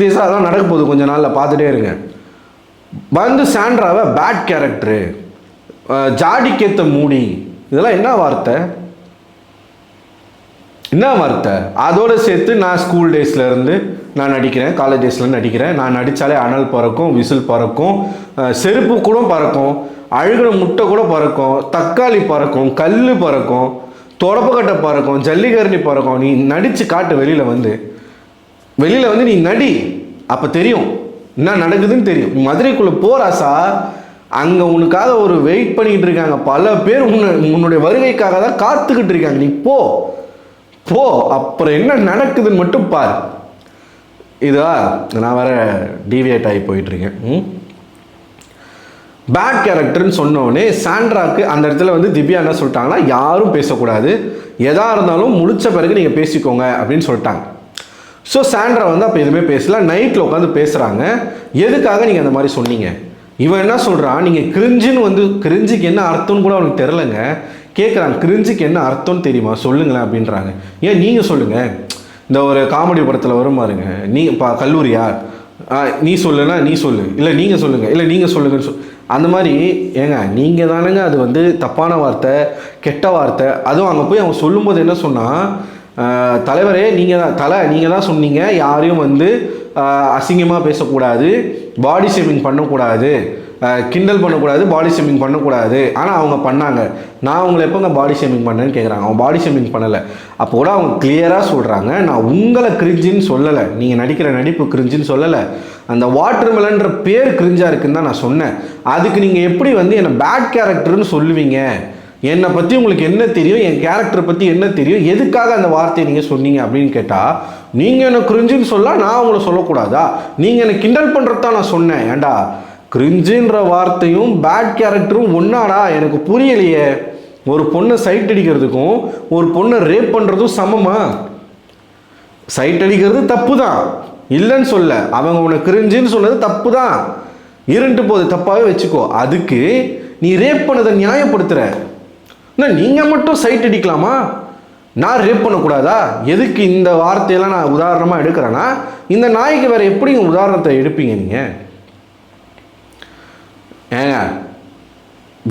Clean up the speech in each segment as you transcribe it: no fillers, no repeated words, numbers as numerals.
சீரியஸாக அதான் நடக்க போகுது, கொஞ்ச நாளில் பார்த்துட்டே இருங்க. வந்து சாண்ட்ராவை பேட் கேரக்டரு, ஜாடிக்கேத்த மூடி, இதெல்லாம் என்ன வார்த்தை? என்ன வார்த்தை? அதோடு சேர்த்து நான் ஸ்கூல் டேஸ்லேருந்து நான் நடிக்கிறேன், காலேஜ் டேஸில் நடிக்கிறேன், நான் நடித்தாலே அனல் பறக்கும், விசில் பறக்கும், செருப்பு கூட பறக்கும், அழுகிற முட்டை கூட பறக்கும், தக்காளி பறக்கும், கல் பறக்கும், தொடப்பக்கட்டை பறக்கும், ஜல்லிக்கரணி பறக்கும். நீ நடித்து காட்டு வெளியில் வந்து நீ நடி, அப்போ தெரியும் என்ன நடக்குதுன்னு தெரியும். மதுரைக்குள்ளே போராசா, அங்கே உனக்காக ஒரு வெயிட் பண்ணிக்கிட்டு இருக்காங்க, பல பேர் உன்னுடைய வருகைக்காக தான் காத்துக்கிட்டு இருக்காங்க. நீ போ, அப்புறம் என்ன நடக்குதுன்னு மட்டும் பார். இதா நான் வேற டிவியேட் ஆகி போயிட்டுருக்கேன். பேட் கேரக்டர்னு சொன்னோடனே சாண்ட்ராக்கு அந்த இடத்துல வந்து திவ்யா என்ன சொல்லிட்டாங்கன்னா, யாரும் பேசக்கூடாது, எதா இருந்தாலும் முடிச்ச பிறகு நீங்கள் பேசிக்கோங்க அப்படின்னு சொல்லிட்டாங்க. ஸோ சாண்ட்ரா வந்து அப்போ எதுவுமே பேசல. நைட்டில் உட்காந்து பேசுகிறாங்க. எதுக்காக நீங்கள் அந்த மாதிரி சொன்னீங்க? இவன் என்ன சொல்கிறான், நீங்கள் கிரிஞ்சுன்னு வந்து கிரிஞ்சுக்கு என்ன அர்த்தம்னு கூட அவனுக்கு தெரிலங்க. கேட்குறாங்க, கிரிஞ்சுக்கு என்ன அர்த்தம்னு தெரியுமா சொல்லுங்களேன் அப்படின்றாங்க. ஏன் நீங்கள் சொல்லுங்கள், இந்த ஒரு காமெடி படத்தில் வரும் பாருங்க, நீ கல்லூரியா, நீ சொல்லுன்னா நீ சொல்லு, இல்லை நீங்கள் சொல்லுங்கள், இல்லை நீங்கள் சொல்லுங்கன்னு அந்த மாதிரி. ஏங்க நீங்கள் தானேங்க அது வந்து தப்பான வார்த்தை, கெட்ட வார்த்தை. அதுவும் அங்கே போய் அவன் சொல்லும்போது என்ன சொன்னால், தலைவரே நீங்கள் தான் சொன்னீங்க, யாரையும் வந்து அசிங்கமாக பேசக்கூடாது, பாடி ஷேமிங் பண்ணக்கூடாது, கிண்டல் பண்ணக்கூடாது, பாடி ஷேமிங் பண்ணக்கூடாது. ஆனால் அவங்க பண்ணாங்க. நான் அவங்களை எப்போங்க பாடி ஷேமிங் பண்ணேன்னு கேட்குறாங்க. அவன் பாடி ஷேமிங் பண்ணலை. அப்போ கூட அவங்க கிளியராக சொல்கிறாங்க, நான் உங்களை கிரிஞ்சின்னு சொல்லலை, நீங்கள் நடிக்கிற நடிப்பு கிரிஞ்சின்னு சொல்லலை, அந்த வாட்டர்மெலன்ற பேர் கிரிஞ்சாக இருக்குன்னு தான் நான் சொன்னேன். அதுக்கு நீங்கள் எப்படி வந்து என்னை பேட் கேரக்டர்னு சொல்லுவீங்க? என்னை பற்றி உங்களுக்கு என்ன தெரியும், என் கேரக்டரை பற்றி என்ன தெரியும், எதுக்காக அந்த வார்த்தையை நீங்கள் சொன்னீங்க அப்படின்னு கேட்டால், நீங்கள் என்னை கிரிஞ்சுன்னு சொல்ல நான் உங்களை சொல்லக்கூடாதா? நீங்கள் என்னை கிண்டல் பண்ணுறதான் நான் சொன்னேன். ஏண்டா கிரிஞ்சுன்ற வார்த்தையும் பேட் கேரக்டரும் ஒன்றாடா? எனக்கு புரியலையே. ஒரு பொண்ணை சைட் அடிக்கிறதுக்கும் ஒரு பொண்ணை ரேப் பண்ணுறதும் சமமா? சைட் அடிக்கிறது தப்பு தான், இல்லைன்னு சொல்ல. அவங்க உன்னை கிரிஞ்சுன்னு சொன்னது தப்பு தான், இருண்டு போது தப்பாகவே வச்சுக்கோ. அதுக்கு நீ ரேப் பண்ணதை நியாயப்படுத்துகிற. நீங்கள் மட்டும் சைட் அடிக்கலாமா, நான் ரேப் பண்ணக்கூடாதா? எதுக்கு இந்த வார்த்தையெல்லாம் நான் உதாரணமாக எடுக்கிறேன்னா, இந்த நாய்க்கு வேறு எப்படிங்க உதாரணத்தை எடுப்பீங்க நீங்கள்? ஏங்க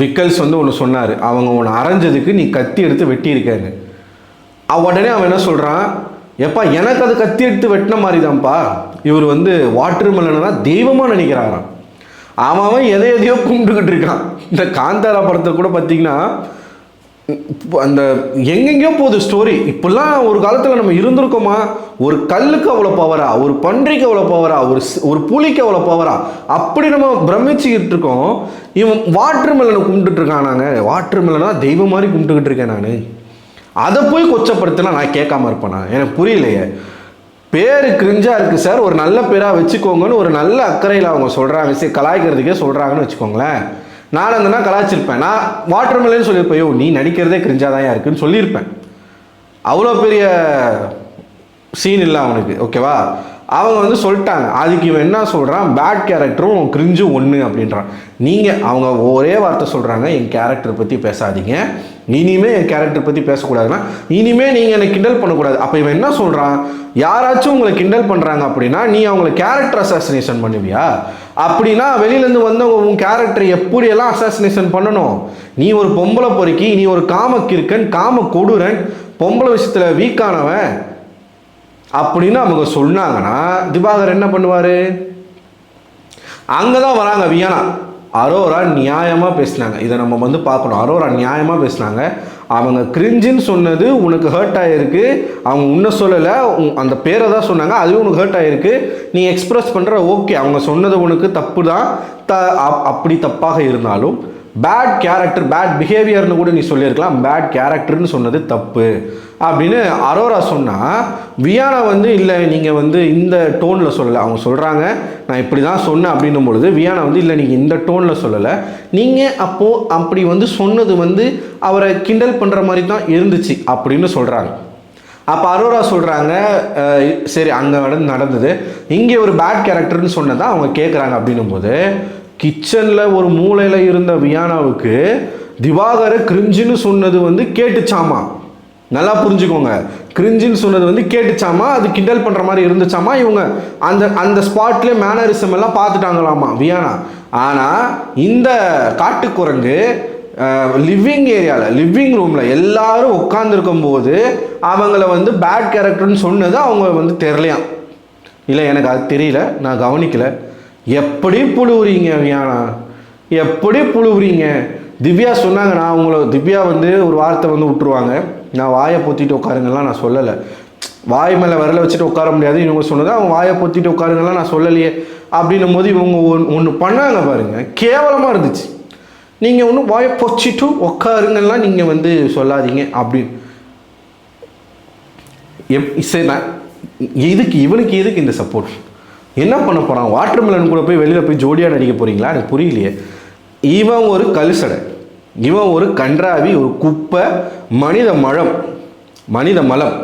விக்கல்ஸ் வந்து ஒன்று சொன்னார், அவங்க உன்னை அரைஞ்சதுக்கு நீ கத்தி எடுத்து வெட்டியிருக்காங்க. உடனே அவன் என்ன சொல்கிறான், எப்பா எனக்கு அது கத்தி எடுத்து வெட்டின மாதிரி தான்ப்பா. இவர் வந்து வாட்டர்மெலனா தெய்வமாக நினைக்கிறாராம். அவன் எதையோ கும்பிட்டுக்கிட்டு இருக்கான். இந்த காந்தாரா படத்தை கூட பார்த்தீங்கன்னா, அந்த எங்கெங்கேயோ போகுது ஸ்டோரி. இப்பெல்லாம் ஒரு காலத்தில் நம்ம இருந்திருக்கோமா? ஒரு கல்லுக்கு அவ்வளோ பவரா, ஒரு பன்றிக்கு அவ்வளோ பவரா, ஒரு புலிக்கு அவ்வளோ பவரா, அப்படி நம்ம பிரமிச்சுக்கிட்டு இருக்கோம். இவன் வாட்டர்மெலனை கும்பிட்டுட்டு இருக்கான். நாங்கள் வாட்டர்மெலனா தெய்வம் மாதிரி கும்பிட்டுக்கிட்டு இருக்கேன் நான். அதை போய் கொச்சப்படுத்தினா நான் கேட்காம இருப்பேனா? எனக்கு புரியலையே. பேர் கிரிஞ்சாக இருக்குது சார், ஒரு நல்ல பேராக வச்சுக்கோங்கன்னு ஒரு நல்ல அக்கறையில் அவங்க சொல்கிறாங்க. சரி, கலாய்க்கிறதுக்கே சொல்கிறாங்கன்னு வச்சுக்கோங்களேன். நான் அந்த கலாய்ச்சிருப்பேன். நான் வாட்டர்மெலன் சொல்லியிருப்பேன், நீ நடிக்கிறதே கிரிஞ்சாக தான் இருக்குன்னு சொல்லியிருப்பேன். அவ்வளோ பெரிய சீன் இல்லை அவனுக்கு, ஓகேவா? அவங்க வந்து சொல்லிட்டாங்க. அதுக்கு இவன் என்ன சொல்கிறான், பேட் கேரக்டரும் கிரிஞ்சும் ஒன்று அப்படின்றான். அவங்க ஒரே வார்த்தை சொல்கிறாங்க, என் கேரக்டரை பற்றி பேசாதீங்க, இனிமேல் என் கேரக்டர் பற்றி பேசக்கூடாதுன்னா, இனிமேல் நீங்கள் என்னை கிண்டல் பண்ணக்கூடாது. அப்போ இவன் என்ன சொல்கிறான், யாராச்சும் உங்களை கிண்டல் பண்ணுறாங்க அப்படின்னா நீ அவங்களை கேரக்டர் அசாசினேஷன் பண்ணுவியா? அப்படின்னா வெளியிலேருந்து வந்தவங்க உன் கேரக்டரை எப்படியெல்லாம் அசாசினேஷன் பண்ணணும்? நீ ஒரு பொம்பளை பொறுக்கி, நீ ஒரு காம கிறுக்கன், காம கொடூரன், பொம்பளை விஷயத்தில் வீக்கானவன் அப்படின்னு அவங்க சொன்னாங்கன்னா திவாகர் என்ன பண்ணுவார்? அங்கே தான் வராங்க வியானா. அரோரா நியாயமாக பேசினாங்க. இதை நம்ம வந்து பார்க்கணும். அரோரா நியாயமாக பேசினாங்க. அவங்க கிரிஞ்சின்னு சொன்னது உனக்கு ஹர்ட் ஆகிருக்கு, அவங்க உன்னை சொல்லலை, அந்த பேரை தான் சொன்னாங்க, அதுவும் உனக்கு ஹர்ட் ஆகிருக்கு, நீ எக்ஸ்ப்ரெஸ் பண்ணுற. ஓகே, அவங்க சொன்னது உனக்கு தப்பு தான். அப்படி தப்பாக இருந்தாலும் பேட் கேரக்டர், பேட் பிஹேவியர்னு கூட நீ சொல்லியிருக்கலாம், பேட் கேரக்டர்னு சொன்னது தப்பு அப்படின்னு அரோரா சொன்னால், வியானா வந்து இல்லை நீங்கள் வந்து இந்த டோனில் சொல்லலை. அவங்க சொல்கிறாங்க நான் இப்படி தான் சொன்னேன் அப்படின்னும் பொழுது வியானா வந்து இல்லை நீங்கள் இந்த டோனில் சொல்லலை, நீங்கள் அப்போது அப்படி வந்து சொன்னது வந்து அவரை கிண்டல் பண்ணுற மாதிரி தான் இருந்துச்சு அப்படின்னு சொல்கிறாங்க. அப்போ அரோரா சொல்கிறாங்க, சரி அங்கே நடந்தது, இங்கே ஒரு பேட் கேரக்டர்னு சொன்னதான் அவங்க கேட்குறாங்க அப்படின்னும் போது, கிச்சனில் ஒரு மூலையில் இருந்த வியானாவுக்கு திவாகரை கிரிஞ்சுன்னு சொன்னது வந்து கேட்டுச்சாமா. நல்லா புரிஞ்சுக்கோங்க. கிரிஞ்சுன்னு சொன்னது வந்து கேட்டுச்சாமா, அது கிண்டல் பண்ணுற மாதிரி இருந்துச்சாமா. இவங்க அந்த அந்த ஸ்பாட்லேயே மேனரிசம் எல்லாம் பார்த்துட்டாங்களாமா வியானா. ஆனால் இந்த காட்டுக்குரங்கு லிவிங் ஏரியாவில், லிவிங் ரூமில் எல்லாரும் உட்காந்துருக்கும் போது அவங்கள வந்து பேட் கேரக்டர்னு சொன்னது அவங்க வந்து தெரியலையாம். இல்லை எனக்கு அது தெரியல, நான் கவனிக்கல. எப்படி புழுவுறீங்க வியானா, எப்படி புழுவுறீங்க? திவ்யா சொன்னாங்க, நான் உங்களை திவ்யா வந்து ஒரு வார்த்தை வந்து விட்டுருவாங்க, நான் வாயை பொத்திட்டு உட்காருங்கலாம் நான் சொல்லலை. வாய் மேலே விரல வச்சுட்டு உட்கார முடியாது இவங்க சொன்னது, அவங்க வாயை பொத்திட்டு உட்காருங்கலாம் நான் சொல்லலையே. அப்படின்னும் போது இவங்க ஒன்று பண்ணாங்க பாருங்க, கேவலமாக இருந்துச்சு. நீங்கள் ஒன்றும் வாயை பொச்சிட்டு உட்காருங்கலாம் நீங்கள் வந்து சொல்லாதீங்க அப்படின்னு. சரி, நான் இவனுக்கு எதுக்கு இந்த சப்போர்ட்? என்ன பண்ண போகிறான்? வாட்டர் மெலன் கூட போய் வெளியில் போய் ஜோடியாக நடிக்க போகிறீங்களா? எனக்கு புரியலையே. இவன் ஒரு கலுசடை, இவன் ஒரு கன்றாவி, ஒரு குப்பை, மனித மலம்.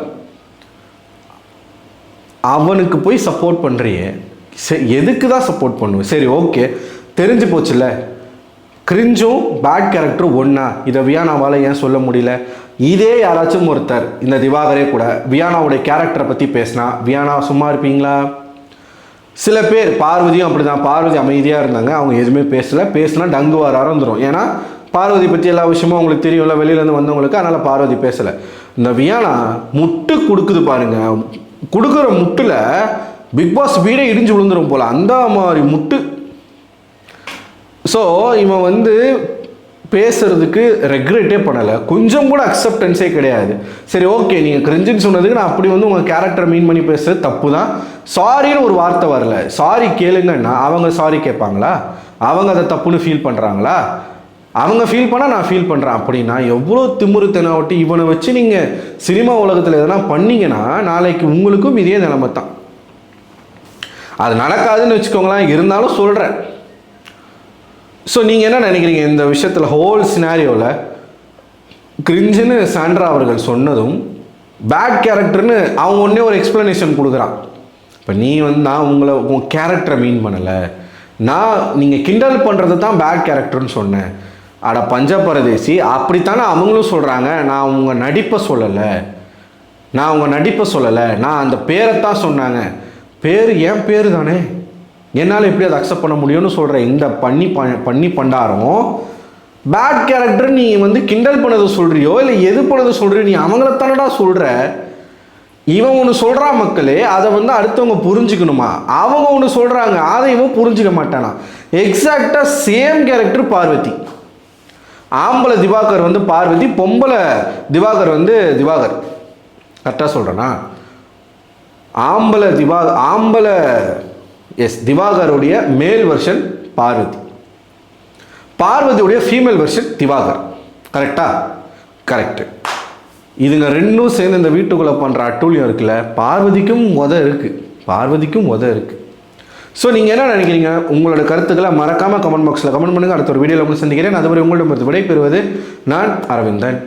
அவனுக்கு போய் சப்போர்ட் பண்ணுறியே, சரி எதுக்கு தான் சப்போர்ட் பண்ணுவேன்? சரி ஓகே, தெரிஞ்சு போச்சுல்ல, கிரிஞ்சும் பேட் கேரக்டரும் ஒன்றா, இதை வியானாவால் ஏன் சொல்ல முடியல? இதே யாராச்சும் ஒருத்தர், இந்த திவாகரே கூட வியானாவுடைய கேரக்டரை பற்றி பேசினா வியானா சும்மா இருப்பீங்களா? சில பேர், பார்வதியும் அப்படி தான், பார்வதி அமைதியாக இருந்தாங்க, அவங்க எதுவுமே பேசினா டங்கு வர ஆரம்பிச்சிடும். ஏன்னா பார்வதி பற்றி எல்லா விஷயமும் அவங்களுக்கு தெரியும்ல, வெளியிலேருந்து வந்தவங்களுக்கு, அதனால் பார்வதி பேசலை. இந்த வியானா முட்டு கொடுக்குது பாருங்க, கொடுக்குற முட்டில் பிக் பாஸ் வீடே இடிஞ்சு விழுந்துடும் போல், அந்த மாதிரி முட்டு. ஸோ இவன் வந்து பேசுறதுக்கு ரெக்ரெட்டே பண்ணலை, கொஞ்சம் கூட அக்செப்டன்ஸே கிடையாது. சரி ஓகே, நீங்கள் கிரிஞ்சுன்னு சொன்னதுக்கு நான் அப்படி வந்து உங்கள் கேரக்டரை மீன் பண்ணி பேசுறது தப்பு தான், சாரின்னு ஒரு வார்த்தை வரல, சாரி கேளுங்கன்னா அவங்க சாரி கேட்பாங்களா? அவங்க அதை தப்புன்னு ஃபீல் பண்ணுறாங்களா? அவங்க ஃபீல் பண்ணால் நான் ஃபீல் பண்ணுறேன் அப்படின்னா எவ்வளோ திமுறுத்தனாவட்டி. இவனை வச்சு நீங்கள் சினிமா உலகத்தில் எதனா பண்ணிங்கன்னா நாளைக்கு உங்களுக்கும் இதே நிலைமை தான். அது நடக்காதுன்னு வச்சுக்கோங்களேன், இருந்தாலும் சொல்கிறேன். ஸோ நீங்கள் என்ன நினைக்கிறீங்க இந்த விஷயத்தில்? ஹோல் சினாரியோவில் கிரிஞ்சுன்னு சாண்ட்ரா அவர்கள் சொன்னதும் பேட் கேரக்டர்னு அவங்க ஒன்றே ஒரு எக்ஸ்ப்ளனேஷன் கொடுக்குறான். இப்போ நீ வந்து நான் உங்கள் கேரக்டரை மீன் பண்ணலை, நீங்கள் கிண்டல் பண்ணுறது தான் பேட் கேரக்டர்னு சொன்னேன். அட பஞ்சபரதேசி, அப்படித்தானே அவங்களும் சொல்கிறாங்க. நான் உங்கள் நடிப்பை சொல்லலை, நான் அந்த பேரைத்தான் சொன்னாங்க. பேர் என் பேர் தானே, என்னால் எப்படி அதை அக்செப்ட் பண்ண முடியும்னு சொல்கிற இந்த பண்ணி பண்டாரம் பேட் கேரக்டர். நீ வந்து கிண்டல் பண்ணதை சொல்கிறியோ இல்லை எது பண்ணதை சொல்கிறியோ, நீ அவங்கள தானடா சொல்கிற. இவன் ஒன்று சொல்கிறான் மக்களே, அதை வந்து அடுத்தவங்க புரிஞ்சுக்கணுமா? அவங்க ஒன்று சொல்கிறாங்க, அதை இவன் புரிஞ்சுக்க மாட்டானா? எக்ஸாக்டாக சேம் கேரக்டர் பார்வதி. ஆம்பளை திவாகர் வந்து பார்வதி, பொம்பளை திவாகர் வந்து திவாகர். கரெக்டாக சொல்கிறேன்னா? ஆம்பளை திவாகருடைய மேல் வெர்ஷன் பார்வதி, பார்வதியுடைய ஃபீமேல் வெர்ஷன் திவாகர். கரெக்டா? கரெக்டு. இதுங்க ரெண்டும் சேர்ந்து இந்த வீட்டுக்குள்ளே பண்ணுற அட்டூழியம் இருக்குல்ல, பார்வதிக்கும் இருக்குது. ஸோ நீங்கள் என்ன நினைக்கிறீங்க? உங்களோட கருத்துக்களை மறக்காமல் கமெண்ட் பாக்ஸில் கமெண்ட் பண்ணுங்கள். அடுத்த ஒரு வீடியோவில் உங்களுக்கு சந்திக்கிறேன். அதுவரை உங்களிடம் விடை பெறுவது நான் அரவிந்தன்.